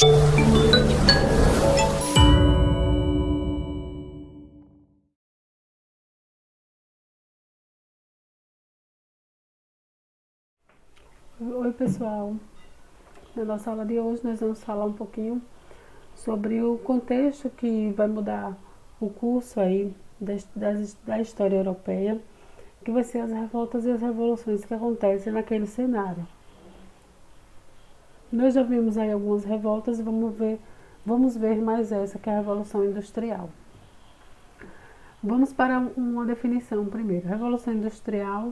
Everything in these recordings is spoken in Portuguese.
Oi pessoal, na nossa aula de hoje nós vamos falar um pouquinho sobre o contexto que vai mudar o curso aí da história europeia, que vai ser as revoltas e as revoluções que acontecem naquele cenário. Nós já vimos aí algumas revoltas e vamos ver mais essa, que é a Revolução Industrial. Vamos para uma definição primeiro. Revolução Industrial,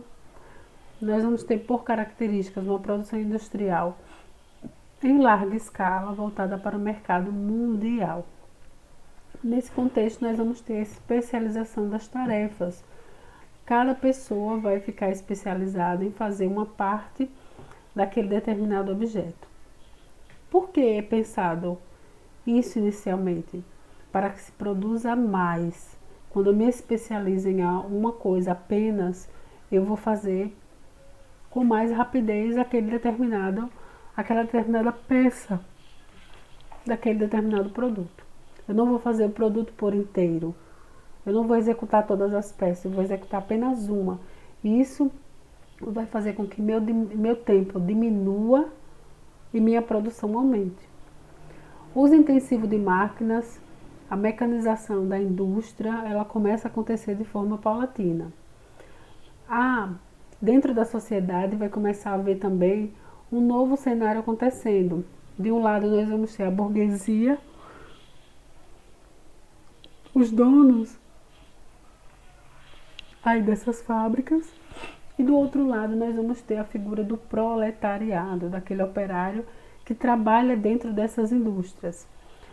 nós vamos ter por características uma produção industrial em larga escala, voltada para o mercado mundial. Nesse contexto, nós vamos ter a especialização das tarefas. Cada pessoa vai ficar especializada em fazer uma parte daquele determinado objeto. Por que é pensado isso inicialmente? Para que se produza mais. Quando eu me especializo em uma coisa apenas, eu vou fazer com mais rapidez aquela determinada peça daquele determinado produto. Eu não vou fazer o produto por inteiro. Eu não vou executar todas as peças, eu vou executar apenas uma. E isso vai fazer com que meu tempo diminua e minha produção aumente. O uso intensivo de máquinas, a mecanização da indústria, ela começa a acontecer de forma paulatina. Dentro da sociedade vai começar a haver também um novo cenário acontecendo. De um lado nós vamos ter a burguesia, os donos aí dessas fábricas, e do outro lado nós vamos ter a figura do proletariado, daquele operário que trabalha dentro dessas indústrias.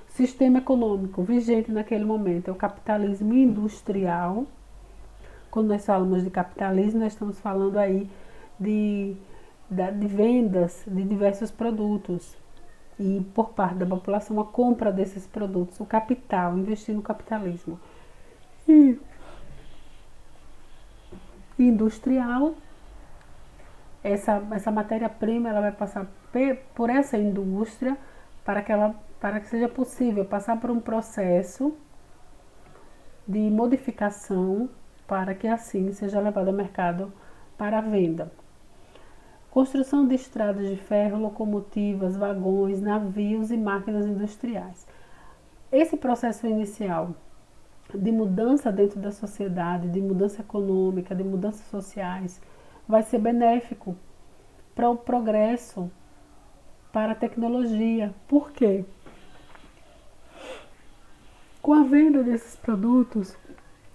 O sistema econômico vigente naquele momento é o capitalismo industrial. Quando nós falamos de capitalismo, nós estamos falando aí de vendas de diversos produtos e por parte da população a compra desses produtos, o capital, investir no capitalismo. E industrial, essa matéria-prima ela vai passar por essa indústria para que seja possível passar por um processo de modificação para que assim seja levado ao mercado para a venda. Construção de estradas de ferro, locomotivas, vagões, navios e máquinas industriais. Esse processo inicial de mudança dentro da sociedade, de mudança econômica, de mudanças sociais, vai ser benéfico para o progresso, para a tecnologia. Por quê? Com a venda desses produtos,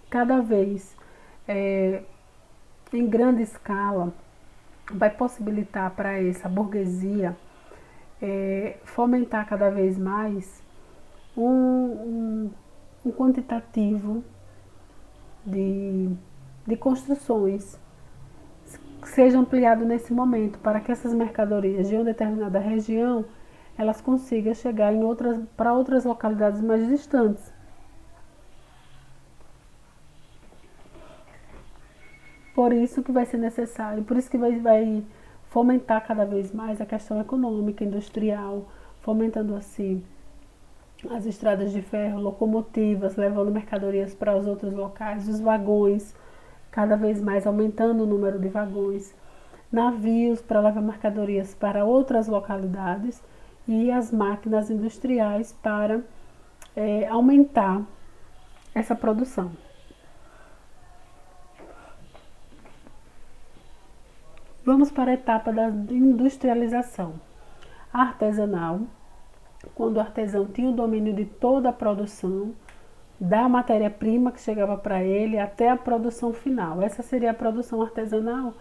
cada vez em grande escala, vai possibilitar para essa burguesia fomentar cada vez mais um quantitativo de construções que seja ampliado nesse momento para que essas mercadorias de uma determinada região elas consigam chegar para outras localidades mais distantes. Por isso que vai ser necessário, por isso que vai fomentar cada vez mais a questão econômica, industrial, fomentando assim as estradas de ferro, locomotivas, levando mercadorias para os outros locais, os vagões, cada vez mais aumentando o número de vagões, navios para levar mercadorias para outras localidades e as máquinas industriais para aumentar essa produção. Vamos para a etapa da industrialização. Artesanal, quando o artesão tinha o domínio de toda a produção, da matéria-prima que chegava para ele até a produção final. Essa seria a produção artesanal,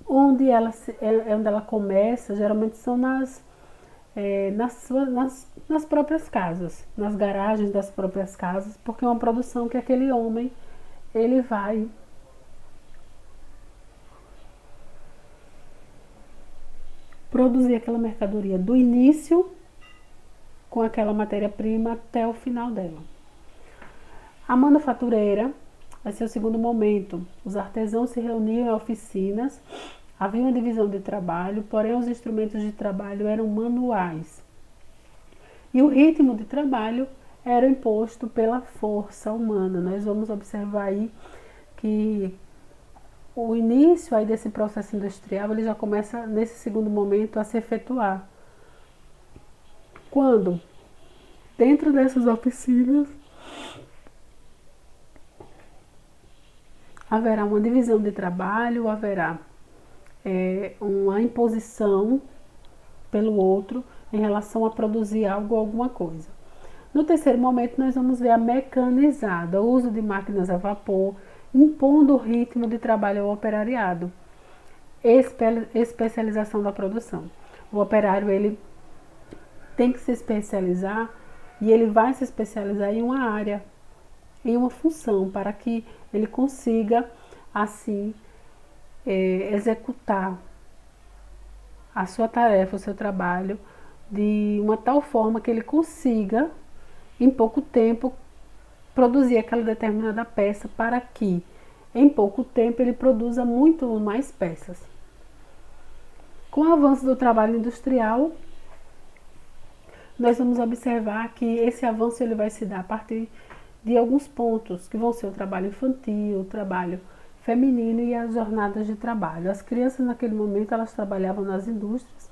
onde ela começa, geralmente são nas próprias casas, nas garagens das próprias casas, porque é uma produção que aquele homem ele vai produzir aquela mercadoria do início com aquela matéria-prima até o final dela. A manufatureira vai ser o segundo momento. Os artesãos se reuniam em oficinas, havia uma divisão de trabalho, porém os instrumentos de trabalho eram manuais. E o ritmo de trabalho era imposto pela força humana. Nós vamos observar aí que o início aí desse processo industrial ele já começa nesse segundo momento a se efetuar. Quando dentro dessas oficinas haverá uma divisão de trabalho, haverá uma imposição pelo outro em relação a produzir algo ou alguma coisa. No terceiro momento, nós vamos ver a mecanizada, o uso de máquinas a vapor, impondo o ritmo de trabalho ao operariado, especialização da produção. O operário ele tem que se especializar e ele vai se especializar em uma área, em uma função, para que ele consiga, assim, executar a sua tarefa, o seu trabalho, de uma tal forma que ele consiga, em pouco tempo, produzir aquela determinada peça para que, em pouco tempo, ele produza muito mais peças. Com o avanço do trabalho industrial, nós vamos observar que esse avanço ele vai se dar a partir de alguns pontos, que vão ser o trabalho infantil, o trabalho feminino e as jornadas de trabalho. As crianças naquele momento elas trabalhavam nas indústrias,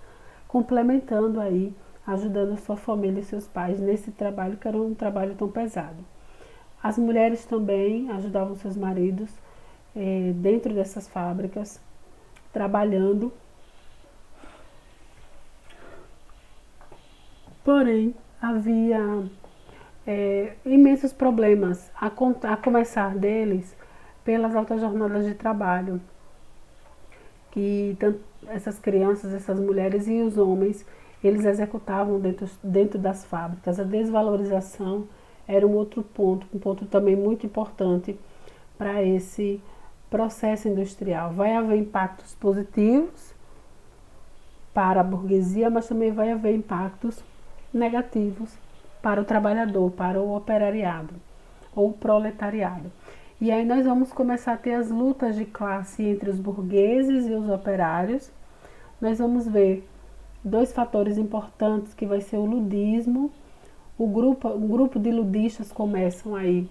complementando aí, ajudando a sua família e seus pais nesse trabalho que era um trabalho tão pesado. As mulheres também ajudavam seus maridos dentro dessas fábricas, trabalhando. Porém, havia imensos problemas, a começar deles pelas altas jornadas de trabalho, que tanto essas crianças, essas mulheres e os homens, eles executavam dentro das fábricas. A desvalorização era um outro ponto, um ponto também muito importante para esse processo industrial. Vai haver impactos positivos para a burguesia, mas também vai haver impactos negativos para o trabalhador, para o operariado ou proletariado. E aí nós vamos começar a ter as lutas de classe entre os burgueses e os operários. Nós vamos ver dois fatores importantes, que vai ser o ludismo. Um grupo de ludistas começam aí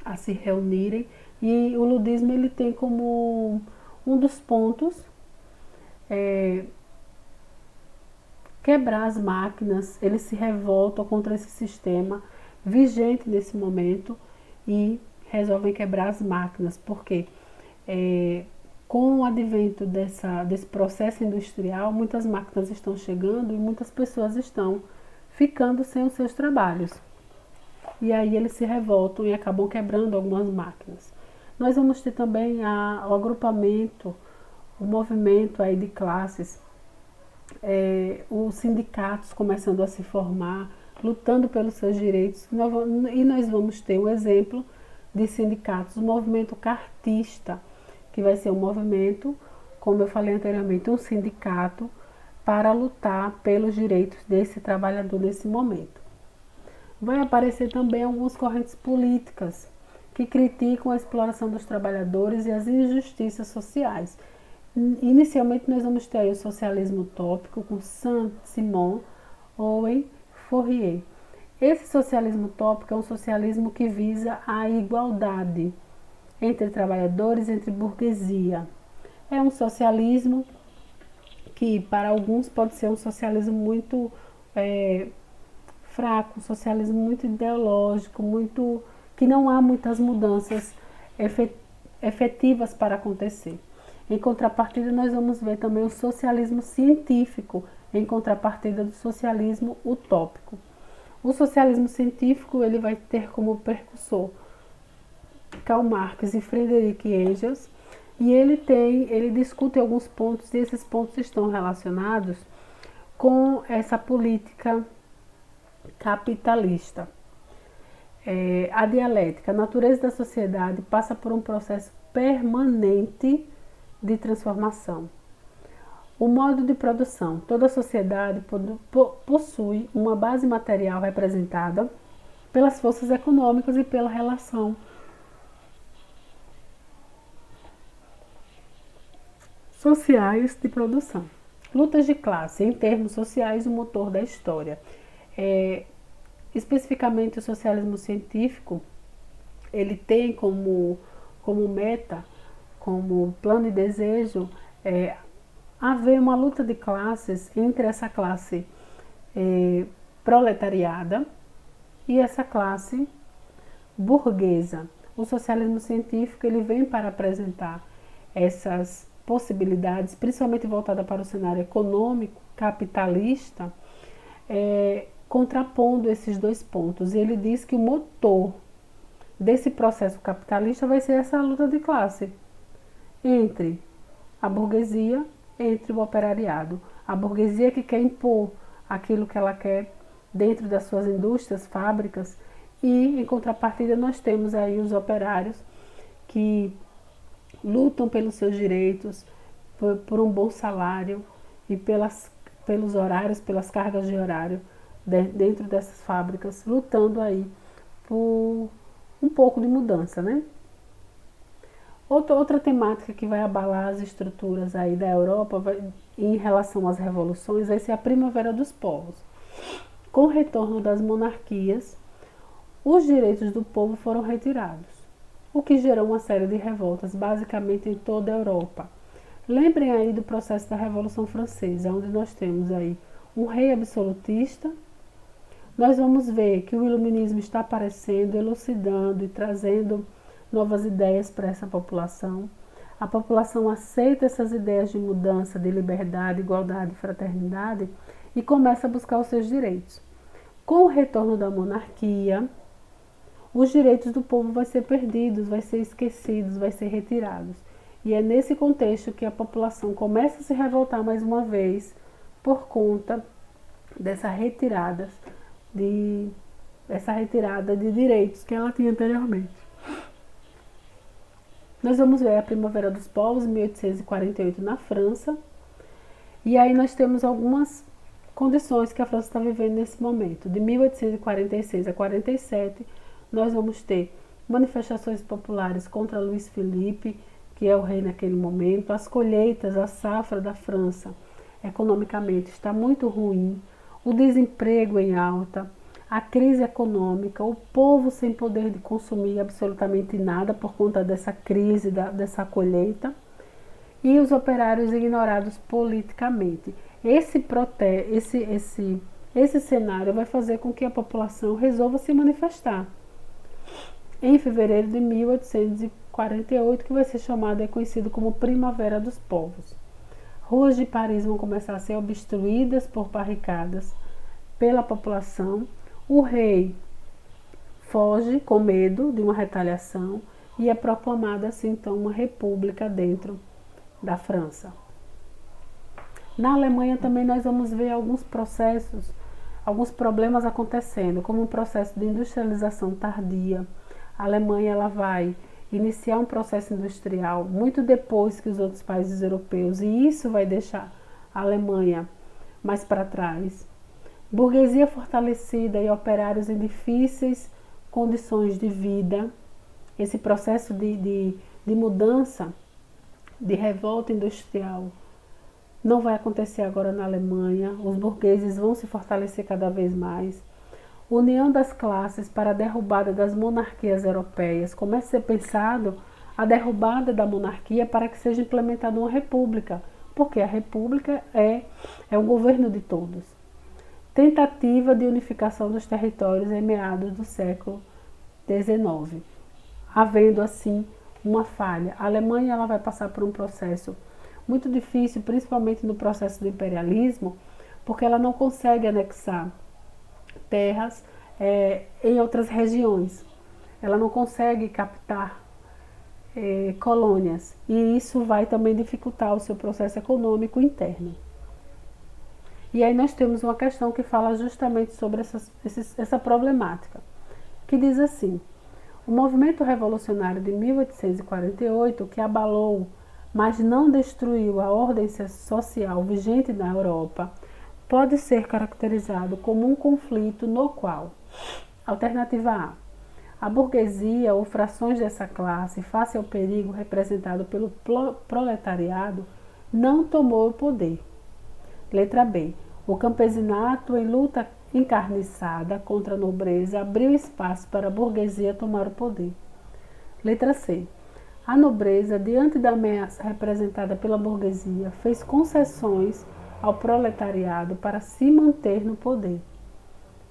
a se reunirem, e o ludismo ele tem como um dos pontos quebrar as máquinas. Eles se revoltam contra esse sistema vigente nesse momento e resolvem quebrar as máquinas, porque com o advento desse processo industrial, muitas máquinas estão chegando e muitas pessoas estão ficando sem os seus trabalhos. E aí eles se revoltam e acabam quebrando algumas máquinas. Nós vamos ter também o agrupamento, o movimento aí de classes, os sindicatos começando a se formar, lutando pelos seus direitos. E nós vamos ter o exemplo de sindicatos, o movimento cartista, que vai ser um movimento, como eu falei anteriormente, um sindicato para lutar pelos direitos desse trabalhador nesse momento. Vai aparecer também algumas correntes políticas que criticam a exploração dos trabalhadores e as injustiças sociais. Inicialmente nós vamos ter aí o socialismo utópico com Saint-Simon, Owen, Fourier. Esse socialismo utópico é um socialismo que visa a igualdade entre trabalhadores, entre burguesia. É um socialismo que para alguns pode ser um socialismo muito fraco, um socialismo muito ideológico, que não há muitas mudanças efetivas para acontecer. Em contrapartida, nós vamos ver também o socialismo científico, em contrapartida do socialismo utópico. O socialismo científico ele vai ter como percussor Karl Marx e Friedrich Engels, e ele discute alguns pontos, e esses pontos estão relacionados com essa política capitalista. A dialética, a natureza da sociedade passa por um processo permanente de transformação. O modo de produção. Toda sociedade possui uma base material representada pelas forças econômicas e pela relação sociais de produção. Lutas de classe, em termos sociais, o motor da história. Especificamente o socialismo científico, ele tem como meta, como plano e desejo, haver uma luta de classes entre essa classe proletariada e essa classe burguesa. O socialismo científico ele vem para apresentar essas possibilidades, principalmente voltada para o cenário econômico, capitalista, contrapondo esses dois pontos. E ele diz que o motor desse processo capitalista vai ser essa luta de classe entre a burguesia, entre o operariado. A burguesia que quer impor aquilo que ela quer dentro das suas indústrias, fábricas, e em contrapartida nós temos aí os operários que lutam pelos seus direitos, por um bom salário e pelos horários, pelas cargas de horário dentro dessas fábricas, lutando aí por um pouco de mudança, né? Outra temática que vai abalar as estruturas aí da Europa em relação às revoluções vai ser a Primavera dos Povos. Com o retorno das monarquias, os direitos do povo foram retirados, o que gerou uma série de revoltas, basicamente em toda a Europa. Lembrem aí do processo da Revolução Francesa, onde nós temos aí um rei absolutista. Nós vamos ver que o iluminismo está aparecendo, elucidando e trazendo novas ideias para essa população. A população aceita essas ideias de mudança, de liberdade, igualdade e fraternidade e começa a buscar os seus direitos. Com o retorno da monarquia, os direitos do povo vão ser perdidos, vão ser esquecidos, vão ser retirados. E é nesse contexto que a população começa a se revoltar mais uma vez por conta dessa retirada de direitos que ela tinha anteriormente. Nós vamos ver a Primavera dos Povos, 1848, na França. E aí nós temos algumas condições que a França está vivendo nesse momento. De 1846 a 47, nós vamos ter manifestações populares contra Luís Filipe, que é o rei naquele momento. As colheitas, a safra da França, economicamente, está muito ruim. O desemprego em alta, a crise econômica, o povo sem poder de consumir absolutamente nada por conta dessa crise, dessa colheita, e os operários ignorados politicamente. Esse cenário vai fazer com que a população resolva se manifestar. Em fevereiro de 1848, que vai ser chamado e conhecido como Primavera dos Povos. Ruas de Paris vão começar a ser obstruídas por barricadas pela população. O rei foge com medo de uma retaliação e é proclamada assim então uma república dentro da França. Na Alemanha também nós vamos ver alguns processos, alguns problemas acontecendo, como um processo de industrialização tardia. A Alemanha ela vai iniciar um processo industrial muito depois que os outros países europeus, e isso vai deixar a Alemanha mais para trás. Burguesia fortalecida e operários em difíceis condições de vida. Esse processo de mudança, de revolta industrial, não vai acontecer agora na Alemanha. Os burgueses vão se fortalecer cada vez mais. União das classes para a derrubada das monarquias europeias. Começa a ser pensado a derrubada da monarquia para que seja implementada uma república, porque a república é um governo de todos. Tentativa de unificação dos territórios em meados do século XIX. Havendo assim uma falha. A Alemanha ela vai passar por um processo muito difícil, principalmente no processo do imperialismo, porque ela não consegue anexar terras em outras regiões. Ela não consegue captar colônias. E isso vai também dificultar o seu processo econômico interno. E aí nós temos uma questão que fala justamente sobre essa problemática, que diz assim: o movimento revolucionário de 1848, que abalou, mas não destruiu a ordem social vigente na Europa, pode ser caracterizado como um conflito no qual, alternativa A burguesia ou frações dessa classe, face ao perigo representado pelo proletariado, não tomou o poder. Letra B. O campesinato, em luta encarniçada contra a nobreza abriu espaço para a burguesia tomar o poder. Letra C. A nobreza, diante da ameaça representada pela burguesia, fez concessões ao proletariado para se manter no poder.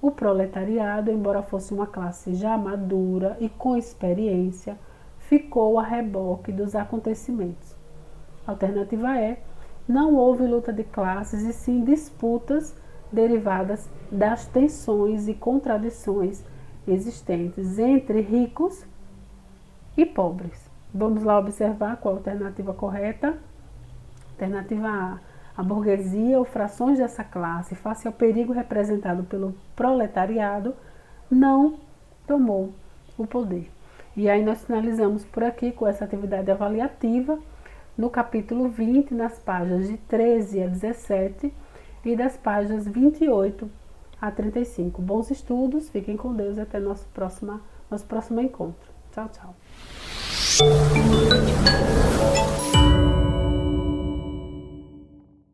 O proletariado, embora fosse uma classe já madura e com experiência, ficou a reboque dos acontecimentos. Alternativa E. Não houve luta de classes e sim disputas derivadas das tensões e contradições existentes entre ricos e pobres. Vamos lá observar qual a alternativa correta. Alternativa A. A burguesia ou frações dessa classe, face ao perigo representado pelo proletariado, não tomou o poder. E aí nós finalizamos por aqui com essa atividade avaliativa no capítulo 20, nas páginas de 13 a 17 e das páginas 28 a 35. Bons estudos, fiquem com Deus e até nosso próximo encontro. Tchau, tchau.